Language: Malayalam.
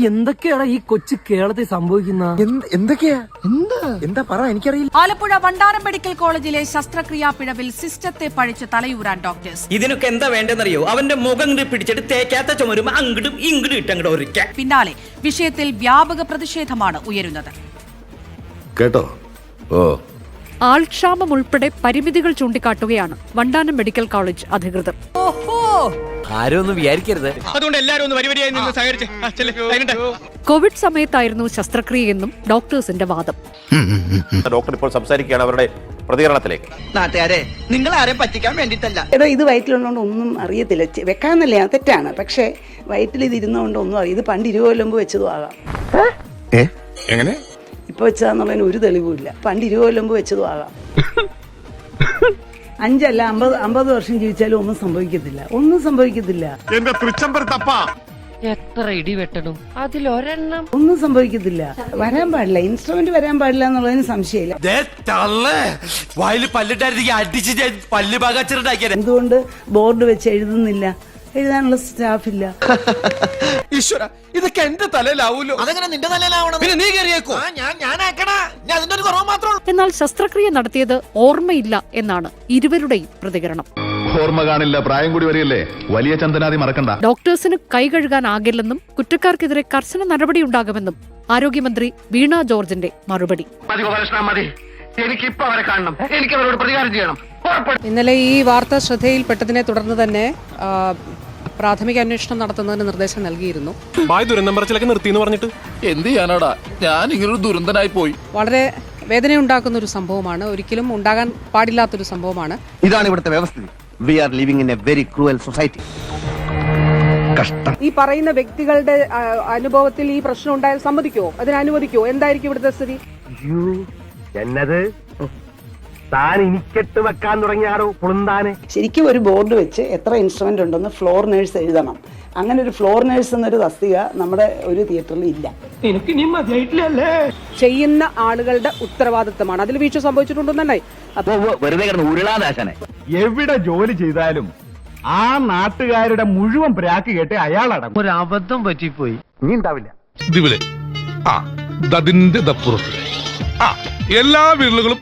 എന്തൊക്കെയാണ് ഈ കൊച്ചു കേരളത്തിൽ സംഭവിക്കുന്ന? എന്തൊക്കെയാ എന്താ പറ, എനിക്കറിയില്ല. ആലപ്പുഴ വണ്ടാനം മെഡിക്കൽ കോളേജിലെ ശസ്ത്രക്രിയാ പിഴവിൽ സിസ്റ്റത്തെ പഴിച്ച് തലയൂരാൻ ഡോക്ടേഴ്സ്. ഇതിനൊക്കെ എന്താ വേണ്ടെന്നറിയോ? അവന്റെ മുഖം പിടിച്ചിട്ട് തേക്കാത്ത ചുമരും അങ്ങോട്ടും ഇങ്ങോട്ടും ഇട്ടങ്ങോട്ട് ഒരിക്കൽ. പിന്നാലെ വിഷയത്തിൽ വ്യാപക പ്രതിഷേധമാണ് ഉയരുന്നത്. കേട്ടോ? ഓ, ആൾക്ഷാമം ഉൾപ്പെടെ പരിമിതികൾ ചൂണ്ടിക്കാട്ടുകയാണ് വണ്ടാനം മെഡിക്കൽ കോളേജ് അധികൃതർ. ആരൊന്നും വിചാരിക്കരുത്. അതുകൊണ്ട് എല്ലാരും ഒന്ന് വരിവരിയായി നിന്ന് സഹകരിച്ച് കോവിഡ് സമയത്തായിരുന്നു ശസ്ത്രക്രിയയെന്നും ഡോക്ടേഴ്സിന്റെ വാദം. ഡോക്ടർ ഇപ്പോൾ സംസാരിക്കുകയാണ് അവരുടെ പ്രതികരണത്തിലേക്ക്. നാട്ടുകാരെ, നിങ്ങൾ ആരെ പറ്റിക്കാൻ വേണ്ടിയിട്ടല്ല. എടോ, ഇത് വയറ്റിലുള്ളതുകൊണ്ട് ഒന്നും അറിയത്തില്ല. വെക്കാന്നല്ല, തെറ്റാണ്. പക്ഷേ വയറ്റിൽ ഇത് ഇരുന്നുകൊണ്ട് ഒന്നും അറിയാം. ഇത് പണ്ട് 20 കൊല്ലം മുമ്പ് വെച്ചതും ആകാം. എങ്ങനെ ഇപ്പൊ വെച്ചതാന്നുള്ളതിന് ഒരു തെളിവുമില്ല. പണ്ട് 20 കൊല്ലം മുമ്പ് വെച്ചതും ആകാം. 5 അല്ല 50 വർഷം ജീവിച്ചാലും ഒന്നും സംഭവിക്കത്തില്ല. എന്റെ തൃച്ചമ്പർ തപ്പ എത്ര ഇടി വെട്ടണം അതിലൊരെണ്ണം. ഒന്നും സംഭവിക്കത്തില്ല. വരാൻ പാടില്ല, ഇൻസ്ട്രുമെന്റ് വരാൻ പാടില്ല എന്നുള്ളതിന് സംശയമില്ല. വായിൽ പല്ലിട്ടായിരുന്നെങ്കിൽ അടിച്ച് ഞാൻ പല്ല് പാകാച്ചിട്ടുണ്ടാക്കിയത്. എന്തുകൊണ്ട് ബോർഡ് വെച്ച് എഴുതുന്നില്ല? എഴുതാനുള്ള സ്റ്റാഫില്ല. ഈശ്വര, ഇതൊക്കെ എന്റെ തലയിലാവൂലോ? അതെങ്ങനെ നിന്റെ തലയിലാവണം? പിന്നെ നീ കയറിയേക്കോ? അതിന്റെ ഒരു കുറവ് മാത്രമേ. എന്നാൽ ശസ്ത്രക്രിയ നടത്തിയത് ഓർമ്മയില്ല എന്നാണ് ഇരുവരുടെയും പ്രതികരണം. ഓർമ്മ കാണില്ല, പ്രായം കൂടി വരികയല്ലേ. വലിയ ചന്ദനാദി മറക്കണ്ട. ഡോക്ടേഴ്സിന് കൈ കഴുകാനാകില്ലെന്നും കുറ്റക്കാർക്കെതിരെ കർശന നടപടിയുണ്ടാകുമെന്നും ആരോഗ്യമന്ത്രി വീണ ജോർജിന്റെ മറുപടി. എനിക്കിപ്പോ അവരെ കാണണം, എനിക്ക് അവരോട് പ്രതികാരം ചെയ്യണം. ഇന്നലെ ഈ വാർത്ത ശ്രദ്ധയിൽപ്പെട്ടതിനെ തുടർന്ന് തന്നെ പ്രാഥമിക അന്വേഷണം നടത്തുന്നതിന് നിർദ്ദേശം നൽകിയിരുന്നു. ദുരന്തം പറച്ചിലൊക്കെ നിർത്തിയെന്ന് പറഞ്ഞിട്ട് എന്ത് ചെയ്യാനാടാ, ഞാൻ ഇങ്ങനൊരു ദുരന്തനായി പോയി. വളരെ വേദനയുണ്ടാക്കുന്ന ഒരു സംഭവമാണ്, ഒരിക്കലും ഉണ്ടാകാൻ പാടില്ലാത്തൊരു സംഭവമാണ്. ഇതാണ് ഇവിടുത്തെ വ്യവസ്ഥിതി. We are living in a very cruel society. കഷ്ടം. ഈ പറയുന്ന വ്യക്തികളുടെ അനുഭവത്തിൽ ഈ പ്രശ്നം ഉണ്ടായാൽ സമ്മതിക്കുമോ? അതിന് അനുവദിക്കുമോ? എന്തായിരിക്കും ഇവിടുത്തെ സ്ഥിതി? എന്നത് താൻ എനിക്കെട്ട് വെക്കാൻ തുടങ്ങിയാറോ പുളുന്താനെ. ശരിക്കും ഒരു ബോർഡ് വെച്ച് എത്ര ഇൻസ്ട്രുമെന്റ് ഉണ്ടെന്ന് ഫ്ലോർ നേഴ്സ് എഴുതണം. അങ്ങനെ ഒരു ഫ്ലോർ നേഴ്സ് എന്നൊരു തസ്തിക നമ്മുടെ ഒരു തിയേറ്ററിൽ ഇല്ല. എനിക്ക് ഇനി മതിയായിട്ടില്ലല്ലേ. ചെയ്യുന്ന ആളുകളുടെ ഉത്തരവാദിത്തമാണ്. അതിൽ വീഴ്ച സംഭവിച്ചിട്ടുണ്ടെന്നുണ്ടായി. അപ്പൊ വെറുതെ കിടന്ന് ഉരുളാദാശനെ. എവിടെ ജോലി ചെയ്താലും ആ നാട്ടുകാരുടെ മുഴുവൻ പ്രാക്ക് കേട്ട് അയാളടങ്ങും. ഒരു അബദ്ധം പറ്റിപ്പോയി, ഇനി ഉണ്ടാവില്ല. ഇതിവിടെ അതിന്റെ ദപ്പുറത്ത് എല്ലാ വിരലുകളും